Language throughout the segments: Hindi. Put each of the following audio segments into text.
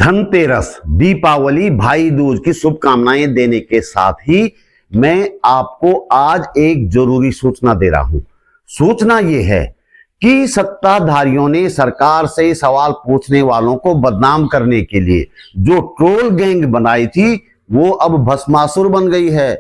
धनतेरस, दीपावली, भाई दूज की शुभकामनाएं देने के साथ ही मैं आपको आज एक जरूरी सूचना दे रहा हूं। सूचना यह है कि सत्ताधारियों ने सरकार से सवाल पूछने वालों को बदनाम करने के लिए जो ट्रोल गैंग बनाई थी वो अब भस्मासुर बन गई है।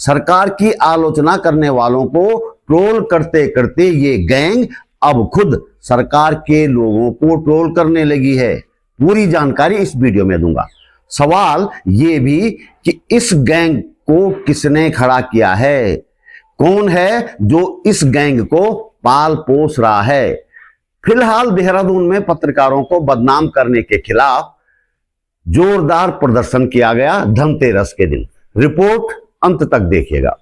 सरकार की आलोचना करने वालों को ट्रोल करते करते ये गैंग अब खुद सरकार के लोगों को ट्रोल करने लगी है। पूरी जानकारी इस वीडियो में दूंगा। सवाल ये भी कि इस गैंग को किसने खड़ा किया है, कौन है जो इस गैंग को पाल पोस रहा है। फिलहाल देहरादून में पत्रकारों को बदनाम करने के खिलाफ जोरदार प्रदर्शन किया गया धनतेरस के दिन। रिपोर्ट अंत तक देखिएगा।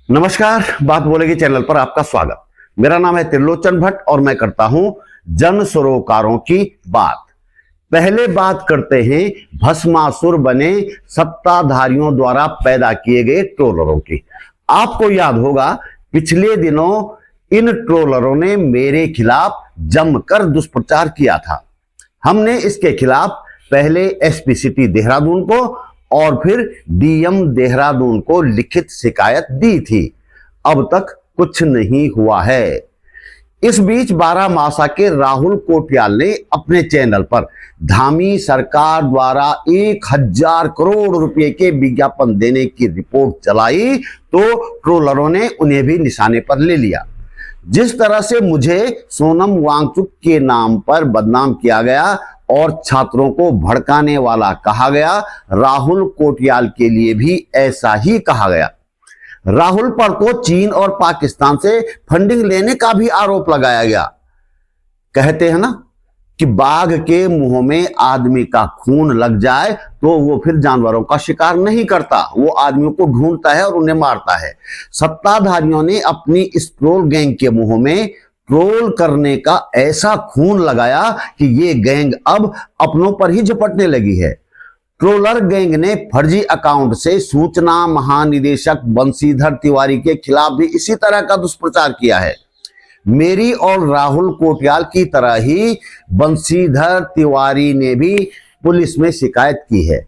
नमस्कार, बात बोलेगी चैनल पर आपका स्वागत। मेरा नाम है त्रिलोचन भट्ट और मैं करता हूं जन सरोकारों की बात। पहले बात करते हैं भस्मासुर बने सत्ताधारियों द्वारा पैदा किए गए ट्रोलरों की। आपको याद होगा पिछले दिनों इन ट्रोलरों ने मेरे खिलाफ जमकर दुष्प्रचार किया था। हमने इसके खिलाफ पहले एसपी सिटी देहरादून को और फिर डीएम देहरादून को लिखित शिकायत दी थी। अब तक कुछ नहीं हुआ है। इस बीच बारामासा के राहुल कोटियाल ने अपने चैनल पर धामी सरकार द्वारा 1000 करोड़ रुपए के विज्ञापन देने की रिपोर्ट चलाई तो ट्रोलरों ने उन्हें भी निशाने पर ले लिया। जिस तरह से मुझे सोनम वांगचुक के नाम पर बदनाम किया गया और छात्रों को भड़काने वाला कहा गया, राहुल कोटियाल के लिए भी ऐसा ही कहा गया। राहुल पर तो चीन और पाकिस्तान से फंडिंग लेने का भी आरोप लगाया गया। कहते हैं ना कि बाघ के मुंह में आदमी का खून लग जाए तो वो फिर जानवरों का शिकार नहीं करता, वो आदमियों को ढूंढता है और उन्हें मारता है। सत्ताधारियों ने अपनी इस ट्रोल गैंग के मुंह में ट्रोल करने का ऐसा खून लगाया कि ये गैंग अब अपनों पर ही झपटने लगी है। ट्रोलर गैंग ने फर्जी अकाउंट से सूचना महानिदेशक बंशीधर तिवारी के खिलाफ भी इसी तरह का दुष्प्रचार किया है। मेरी और राहुल कोटियाल की तरह ही बंशीधर तिवारी ने भी पुलिस में शिकायत की है।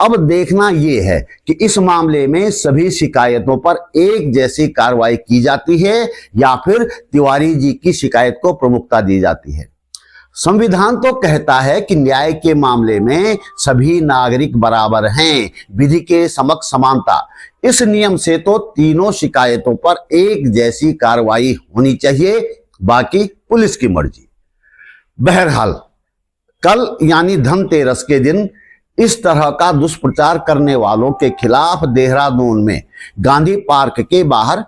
अब देखना यह है कि इस मामले में सभी शिकायतों पर एक जैसी कार्रवाई की जाती है या फिर तिवारी जी की शिकायत को प्रमुखता दी जाती है। संविधान तो कहता है कि न्याय के मामले में सभी नागरिक बराबर हैं, विधि के समक्ष समानता। इस नियम से तो तीनों शिकायतों पर एक जैसी कार्रवाई होनी चाहिए, बाकी पुलिस की मर्जी। बहरहाल कल यानी धनतेरस के दिन इस तरह का दुष्प्रचार करने वालों के खिलाफ देहरादून में गांधी पार्क के बाहर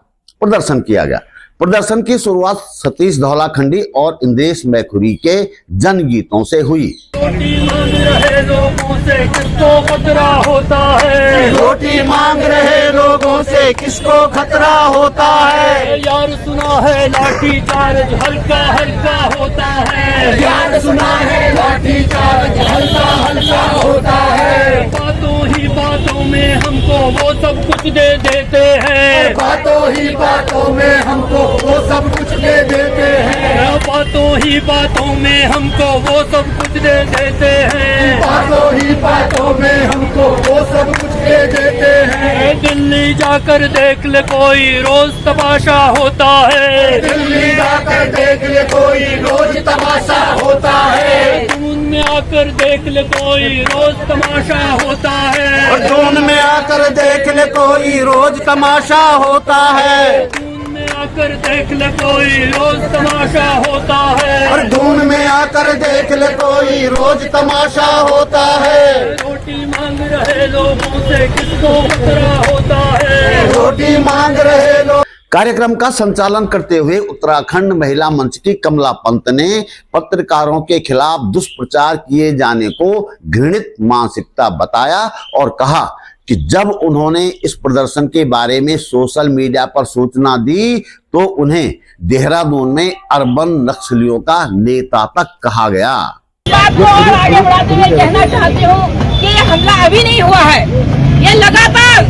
प्रदर्शन किया गया। प्रदर्शन की शुरुआत सतीश धौलाखंडी और इंद्रेश मैखुरी के जनगीतों से हुई। रोटी मांग रहे लोगों से किसको खतरा होता है, रोटी मांग रहे लोगों से किसको खतरा होता है। यार सुना है लाठी चार्ज हल्का हल्का होता है, यार सुना है लाठी चार्ज हल्का हल्का होता है। बातों ही बातों में हमको वो सब कुछ दे देते हैं, बातों ही बातों में हमको वो सब कुछ दे देते हैं, बातों ही बातों में हमको वो सब कुछ दे देते हैं, बातों ही बातों में हमको वो सब कुछ दे देते हैं। दिल्ली जाकर देख ले कोई रोज तमाशा होता है, दिल्ली जाकर देख ले कोई रोज तमाशा होता है, जून में आकर देख ले कोई रोज तमाशा होता है, और जून में आकर देख ले कोई रोज तमाशा होता है, जून में आकर देख ले कोई रोज तमाशा होता है, और जून में आकर देख ले कोई रोज तमाशा होता है। रोटी मांग रहे लोगों से किसको खतरा होता है, रोटी मांग रहे लोग। कार्यक्रम का संचालन करते हुए उत्तराखंड महिला मंच की कमला पंत ने पत्रकारों के खिलाफ दुष्प्रचार किए जाने को घृणित मानसिकता बताया और कहा कि जब उन्होंने इस प्रदर्शन के बारे में सोशल मीडिया पर सूचना दी तो उन्हें देहरादून में अर्बन नक्सलियों का नेता तक कहा गया। बात को और आगे बढ़ाते हुए कहना चाहती हूँ कि ये हमला अभी नहीं हुआ है, ये लगातार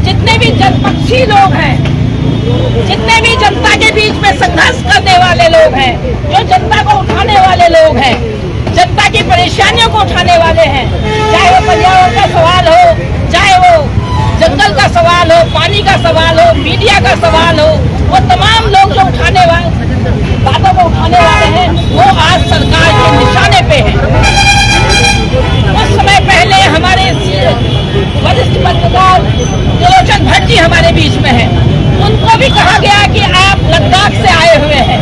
जितने भी जनपक्षी लोग हैं, जितने भी जनता के बीच में संघर्ष करने वाले लोग हैं, जो जनता को उठाने वाले लोग हैं, जनता की परेशानियों को उठाने वाले हैं, चाहे वो पर्यावरण का सवाल हो, चाहे वो जंगल का सवाल हो, पानी का सवाल हो, मीडिया का सवाल हो, वो तमाम लोग जो उठाने वाले बातों को उठाने वाले हैं, वो आज सरकार के निशाने पे हैं। कुछ समय पहले हमारे वरिष्ठ पत्रकार त्रिलोचन भट्ट जी हमारे बीच में हैं, उनको भी कहा गया कि आप लद्दाख से आए हुए हैं,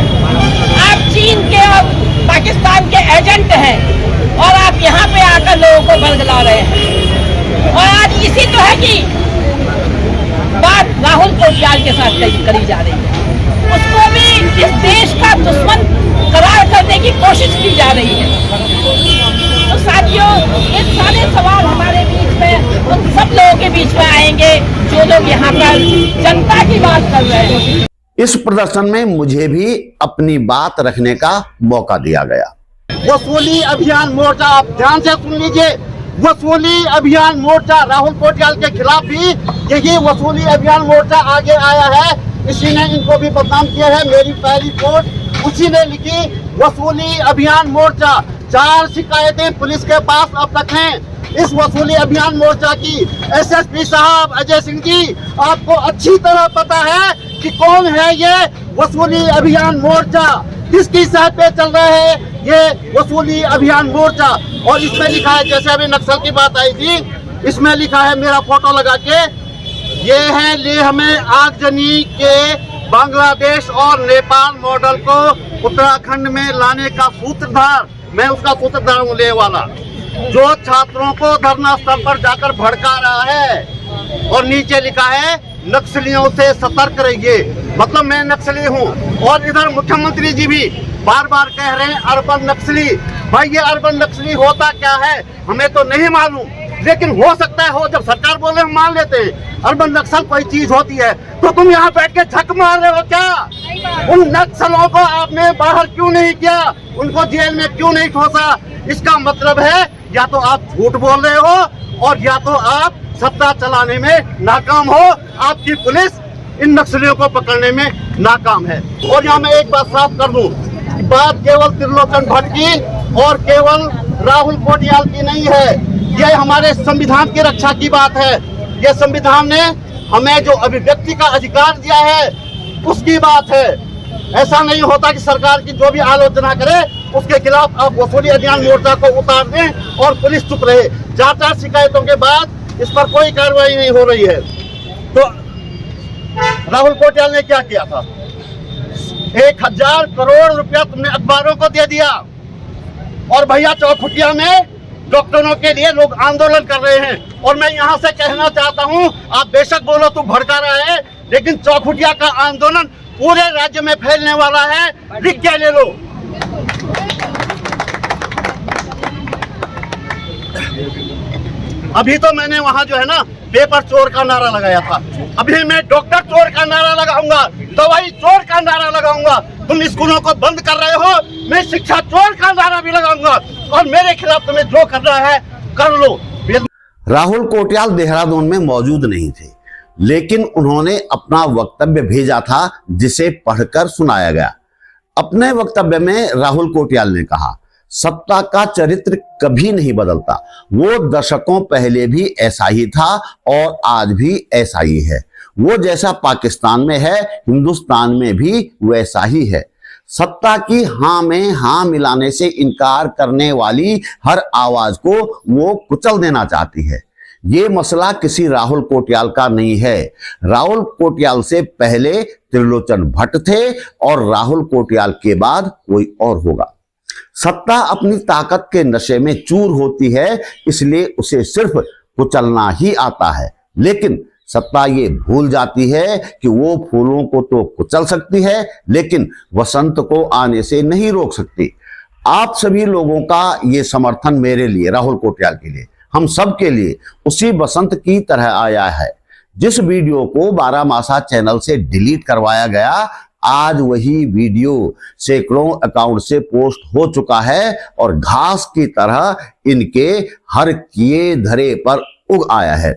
आप चीन के और पाकिस्तान के एजेंट हैं और आप यहाँ पे आकर लोगों को बरगला रहे हैं। और आज इसी तो है कि बात राहुल कोटियाल के साथ करी जा रही है, उसको भी इस देश का दुश्मन करार करने की कोशिश की जा रही है। तो साथियों, ये सारे सवाल हमारे बीच में उन सब लोगों के बीच में आएंगे जो लोग यहाँ पर जनता की बात कर रहे हैं। इस प्रदर्शन में मुझे भी अपनी बात रखने का मौका दिया गया। वसूली अभियान मोर्चा, आप ध्यान से सुन लीजिए, वसूली अभियान मोर्चा राहुल कोटियाल के खिलाफ भी यही वसूली अभियान मोर्चा आगे आया है। इसी ने इनको भी बदनाम किया है। मेरी पहली पोस्ट उसी ने लिखी, वसूली अभियान मोर्चा, 4 शिकायतें पुलिस के पास अब तक हैं। इस वसूली अभियान मोर्चा की एसएसपी साहब अजय सिंह जी, आपको अच्छी तरह पता है कि कौन है ये वसूली अभियान मोर्चा, किसकी साथ पे चल रहा है ये वसूली अभियान मोर्चा। और इसमें लिखा है, जैसे अभी नक्सल की बात आई थी, इसमें लिखा है मेरा फोटो लगा के, ये है लेह में आगजनी के बांग्लादेश और नेपाल मॉडल को उत्तराखंड में लाने का सूत्रधार, मैं उसका सूत्रधार हूँ, लेह वाला, जो छात्रों को धरना स्थल पर जाकर भड़का रहा है। और नीचे लिखा है नक्सलियों से सतर्क रहिए, मतलब मैं नक्सली हूँ। और इधर मुख्यमंत्री जी भी बार बार कह रहे हैं अर्बन नक्सली। भाई ये अर्बन नक्सली होता क्या है हमें तो नहीं मालूम, लेकिन हो सकता है हो, जब सरकार बोले हम मान लेते हैं। अर्बन नक्सल कोई चीज होती है तो तुम यहाँ बैठ के झक मार रहे हो क्या? उन नक्सलों को आपने बाहर क्यों नहीं किया, उनको जेल में क्यों नहीं ठोसा? इसका मतलब है या तो आप झूठ बोल रहे हो और या तो आप सत्ता चलाने में नाकाम हो, आपकी पुलिस इन नक्सलियों को पकड़ने में नाकाम है। और यहाँ मैं एक बात साफ कर दूं, बात केवल त्रिलोचन भट्ट की और केवल राहुल कोटियाल की नहीं है, यह हमारे संविधान की रक्षा की बात है। यह संविधान ने हमें जो अभिव्यक्ति का अधिकार दिया है उसकी बात है। ऐसा नहीं होता कि सरकार की जो भी आलोचना करे उसके खिलाफ आप वसूली अभियान मोर्चा को उतार दें और पुलिस चुप रहे। 4 शिकायतों के बाद इस पर कोई कार्रवाई नहीं हो रही है। तो राहुल कोटियाल ने क्या किया था? 1000 करोड़ रुपया तुमने अखबारों को दे दिया और भैया चौखुटिया में डॉक्टरों के लिए लोग आंदोलन कर रहे हैं। और मैं यहाँ से कहना चाहता हूँ, आप बेशक बोलो तू भड़का रहा है, लेकिन चौखुटिया का आंदोलन पूरे राज्य में फैलने वाला है, लिख के ले लो। अभी तो मैंने वहाँ जो है ना पेपर चोर का नारा लगाया था, अभी मैं डॉक्टर चोर का नारा लगाऊंगा, दवाई चोर का नारा लगाऊंगा। तुम स्कूलों को बंद कर रहे हो, मैं शिक्षा चोर का नारा भी लगाऊंगा और मेरे खिलाफ तुम्हें जो करना है कर लो। राहुल कोटियाल देहरादून में मौजूद नहीं थे, लेकिन उन्होंने अपना वक्तव्य भेजा था जिसे पढ़कर सुनाया गया। अपने वक्तव्य में राहुल कोटियाल ने कहा, सत्ता का चरित्र कभी नहीं बदलता, वो दशकों पहले भी ऐसा ही था और आज भी ऐसा ही है। वो जैसा पाकिस्तान में है हिंदुस्तान में भी वैसा ही है। सत्ता की हाँ में हाँ मिलाने से इनकार करने वाली हर आवाज को वो कुचल देना चाहती है। ये मसला किसी राहुल कोटियाल का नहीं है। राहुल कोटियाल से पहले त्रिलोचन भट्ट थे और राहुल कोटियाल के बाद कोई और होगा। सत्ता अपनी ताकत के नशे में चूर होती है, इसलिए उसे सिर्फ कुचलना ही आता है। लेकिन सत्ता ये भूल जाती है कि वो फूलों को तो कुचल सकती है, लेकिन वसंत को आने से नहीं रोक सकती। आप सभी लोगों का ये समर्थन मेरे लिए, राहुल कोटियाल के लिए, हम सब के लिए उसी बसंत की तरह आया है। जिस वीडियो को बारामासा चैनल से डिलीट करवाया गया, आज वही वीडियो सैकड़ों अकाउंट से पोस्ट हो चुका है और घास की तरह इनके हर किए धरे पर उग आया है।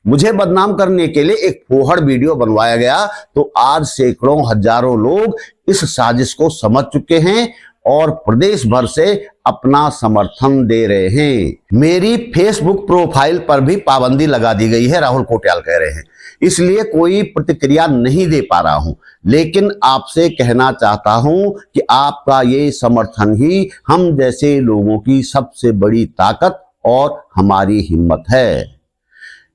मुझे बदनाम करने के लिए एक फोहड़ वीडियो बनवाया गया, तो आज सैकड़ों हजारों लोग इस साजिश को समझ चुके हैं और प्रदेश भर से अपना समर्थन दे रहे हैं। मेरी फेसबुक प्रोफाइल पर भी पाबंदी लगा दी गई है, राहुल कोटियाल कह रहे हैं, इसलिए कोई प्रतिक्रिया नहीं दे पा रहा हूं। लेकिन आपसे कहना चाहता हूं कि आपका ये समर्थन ही हम जैसे लोगों की सबसे बड़ी ताकत और हमारी हिम्मत है।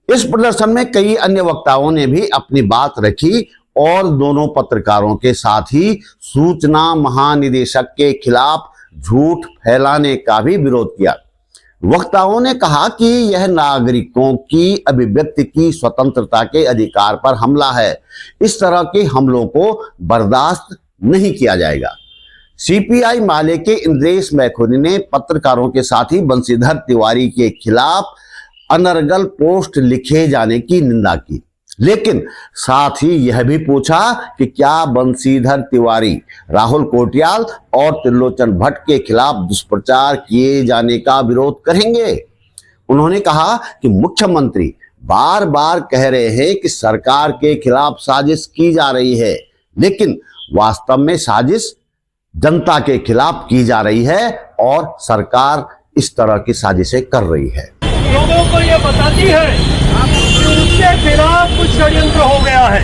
इस प्रदर्शन में कई अन्य वक्ताओं ने भी अपनी बात रखी और दोनों पत्रकारों के साथ ही सूचना महानिदेशक के खिलाफ झूठ फैलाने का भी विरोध किया। वक्ताओं ने कहा कि यह नागरिकों की अभिव्यक्ति की स्वतंत्रता के अधिकार पर हमला है। इस तरह के हमलों को बर्दाश्त नहीं किया जाएगा। सीपीआई माले के इंद्रेश मैखुनी ने पत्रकारों के साथ ही बंशीधर तिवारी के खिलाफ अनर्गल पोस्ट लिखे जाने की निंदा की, लेकिन साथ ही यह भी पूछा कि क्या बंशीधर तिवारी राहुल कोटियाल और त्रिलोचन भट्ट के खिलाफ दुष्प्रचार किए जाने का विरोध करेंगे। उन्होंने कहा कि मुख्यमंत्री बार बार कह रहे हैं कि सरकार के खिलाफ साजिश की जा रही है, लेकिन वास्तव में साजिश जनता के खिलाफ की जा रही है और सरकार इस तरह की साजिशें कर रही है। लोगों को ये बताती है कि उसके खिलाफ कुछ षड्यंत्र हो गया है,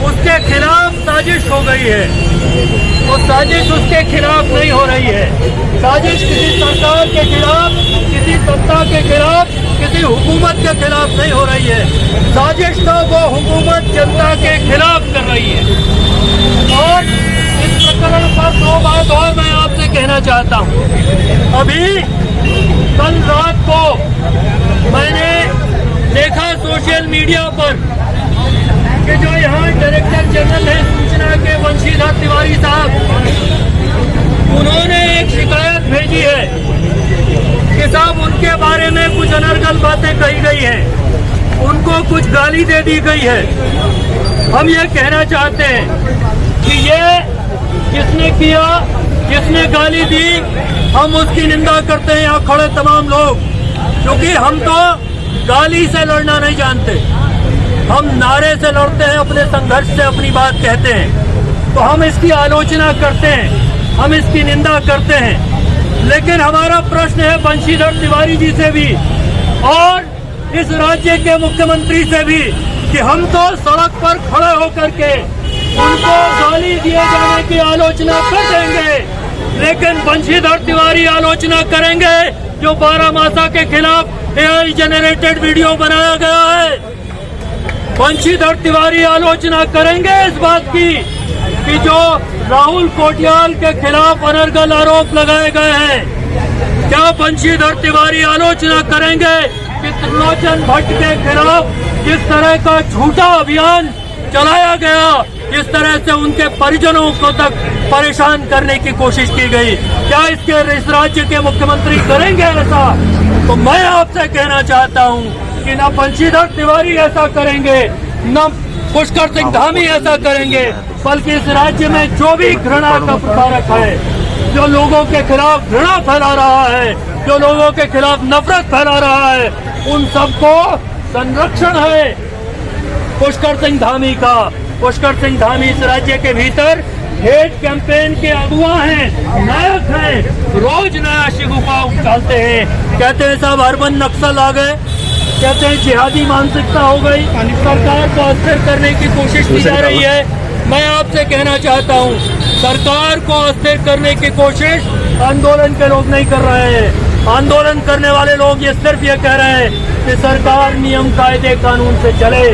उसके खिलाफ साजिश हो गई है। वो साजिश उसके खिलाफ नहीं हो रही है। साजिश किसी सरकार के खिलाफ, किसी सत्ता के खिलाफ, किसी हुकूमत के खिलाफ नहीं हो रही है। साजिश तो वो हुकूमत जनता के खिलाफ कर रही है। और इस प्रकरण पर दो बात और मैं आपसे कहना चाहता हूँ। अभी कल रात को मैंने देखा सोशल मीडिया पर कि जो यहाँ डायरेक्टर जनरल है सूचना के बंशीधर तिवारी साहब, उन्होंने एक शिकायत भेजी है कि साहब उनके बारे में कुछ अनर्गल बातें कही गई हैं, उनको कुछ गाली दे दी गई है। हम ये कहना चाहते हैं कि ये जिसने किया, जिसने गाली दी, हम उसकी निंदा करते हैं यहाँ खड़े तमाम लोग, क्योंकि हम तो गाली से लड़ना नहीं जानते, हम नारे से लड़ते हैं, अपने संघर्ष से अपनी बात कहते हैं। तो हम इसकी आलोचना करते हैं, हम इसकी निंदा करते हैं। लेकिन हमारा प्रश्न है बंशीधर तिवारी जी से भी और इस राज्य के मुख्यमंत्री से भी कि हम तो सड़क पर खड़े होकर के उनको गाली दिए जाने की आलोचना कर देंगे, लेकिन बंशीधर तिवारी आलोचना करेंगे जो बारामासा के खिलाफ AI जनरेटेड वीडियो बनाया गया है। बंशीधर तिवारी आलोचना करेंगे इस बात की कि जो राहुल कोटियाल के खिलाफ अनर्गल आरोप लगाए गए हैं। क्या बंशीधर तिवारी आलोचना करेंगे कि त्रिलोचन भट्ट के खिलाफ जिस तरह का झूठा अभियान चलाया गया, जिस तरह से उनके परिजनों को तक परेशान करने की कोशिश की गई, क्या इस राज्य के मुख्यमंत्री करेंगे ऐसा? तो मैं आपसे कहना चाहता हूं कि न बंशीधर तिवारी ऐसा करेंगे, न पुष्कर सिंह धामी ऐसा करेंगे, बल्कि इस राज्य में जो भी घृणा का प्रचारक है, जो लोगों के खिलाफ घृणा फैला रहा है, जो लोगों के खिलाफ नफरत फैला रहा है, उन सबको संरक्षण है पुष्कर सिंह धामी का। पुष्कर सिंह धामी इस राज्य के भीतर हेट कैंपेन के अगुआ हैं, नायक हैं, रोज नया शिगुफा उछालते हैं। कहते हैं साहब अर्बन नक्सल आ गए, कहते हैं जिहादी मानसिकता हो गई, सरकार को अस्थिर करने की कोशिश की जा रही है। मैं आपसे कहना चाहता हूँ, सरकार को अस्थिर करने की कोशिश आंदोलन के लोग नहीं कर रहे हैं। आंदोलन करने वाले लोग ये सिर्फ ये कह रहे हैं कि सरकार नियम कायदे कानून से चले,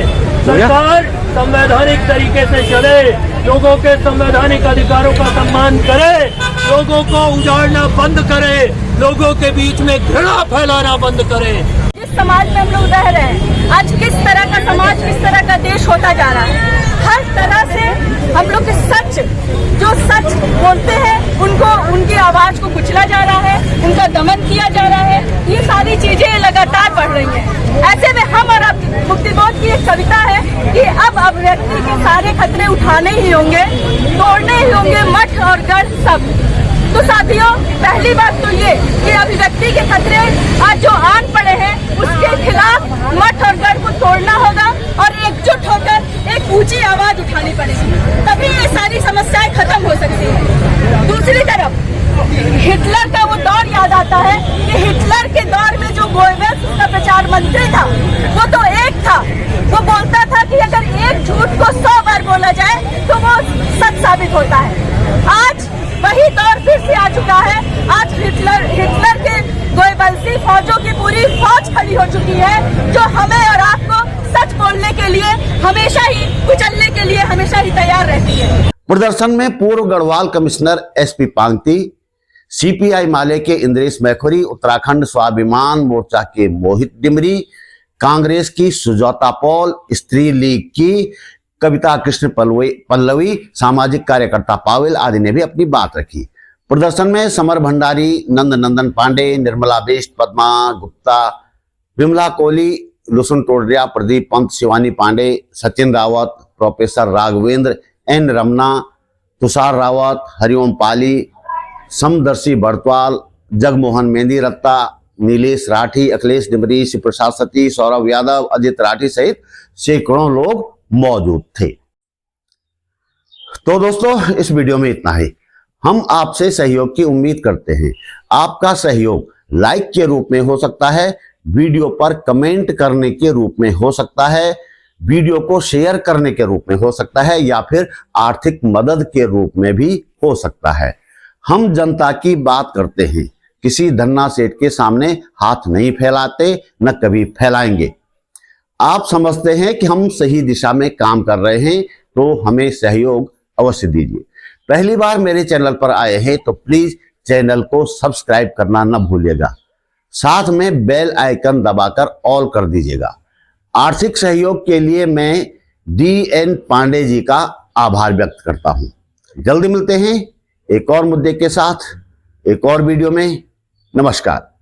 सरकार संवैधानिक तरीके से चले, लोगों के संवैधानिक अधिकारों का सम्मान करे, लोगों को उजाड़ना बंद करे, लोगों के बीच में घृणा फैलाना बंद करे। जिस समाज में हम लोग रह रहे हैं, आज किस तरह का समाज, किस तरह का देश होता जा रहा है। हर तरह से हम लोग जो सच बोलते हैं उनको, उनकी आवाज को कुचला जा रहा है, उनका दमन किया जा रहा है। ये सारी चीजें लगातार बढ़ रही हैं। ऐसे में हम और आप मुक्तिबोध की एक कविता है कि अब व्यक्ति के सारे खतरे उठाने ही होंगे, तोड़ने ही होंगे मठ और गढ़ सब। तो साथियों, पहली बात तो ये कि अभिव्यक्ति के खतरे आज जो आन पड़े हैं उसके खिलाफ मठ और गढ़ को तोड़ना होगा और एकजुट होकर एक ऊंची आवाज उठानी पड़ेगी, तभी ये सारी समस्याएं खत्म हो सकती हैं। दूसरी तरफ हिटलर का वो दौर याद आता है कि हिटलर के दौर में जो गोएबल्स उसका प्रचार मंत्री था वो तो एक था, वो बोलता था कि अगर एक झूठ को 100 बार बोला जाए तो वो सच साबित होता है। आज वही दौर फिर से आ चुका है। आज हिटलर के गोएबल्सी फौजों की पूरी फौज खड़ी हो चुकी है जो हमें और आपको सच बोलने के लिए हमेशा ही कुचलने के लिए हमेशा ही तैयार रहती है। प्रदर्शन में पूर्व Garhwal commissioner SP Pangti, CPI Maale के इंद्रेश मैखुरी, उत्तराखंड स्वाभिमान मोर्चा के मोहित डिमरी, कांग्रेस की सुजाता पॉल, स्त्री लीग की कविता कृष्ण पल्लवी, सामाजिक कार्यकर्ता पावेल आदि ने भी अपनी बात रखी। प्रदर्शन में समर भंडारी, नंदन पांडे, निर्मला बेस्ट, पद्मा गुप्ता, विमला कोहली, लुसन टोडरिया, प्रदीप पंत, शिवानी पांडे, सचिन रावत, प्रोफेसर राघवेंद्र, एन रमना, तुषार रावत, हरिओम पाली, समदर्शी बड़तवाल, जगमोहन मेहंदी रत्ता, नीलेश राठी, अखिलेश डिमरी, शिव प्रसाद सती, सौरभ यादव, अजित राठी सहित सैकड़ों लोग मौजूद थे। तो दोस्तों, इस वीडियो में इतना ही। हम आपसे सहयोग की उम्मीद करते हैं। आपका सहयोग लाइक के रूप में हो सकता है, वीडियो पर कमेंट करने के रूप में हो सकता है, वीडियो को शेयर करने के रूप में हो सकता है, या फिर आर्थिक मदद के रूप में भी हो सकता है। हम जनता की बात करते हैं, किसी धन्ना सेठ के सामने हाथ नहीं फैलाते, न कभी फैलाएंगे। आप समझते हैं कि हम सही दिशा में काम कर रहे हैं तो हमें सहयोग अवश्य दीजिए। पहली बार मेरे चैनल पर आए हैं तो प्लीज चैनल को सब्सक्राइब करना न भूलिएगा, साथ में बेल आइकन दबाकर ऑल कर दीजिएगा। आर्थिक सहयोग के लिए मैं DN पांडे जी का आभार व्यक्त करता हूं। जल्दी मिलते हैं एक और मुद्दे के साथ, एक और वीडियो में। नमस्कार।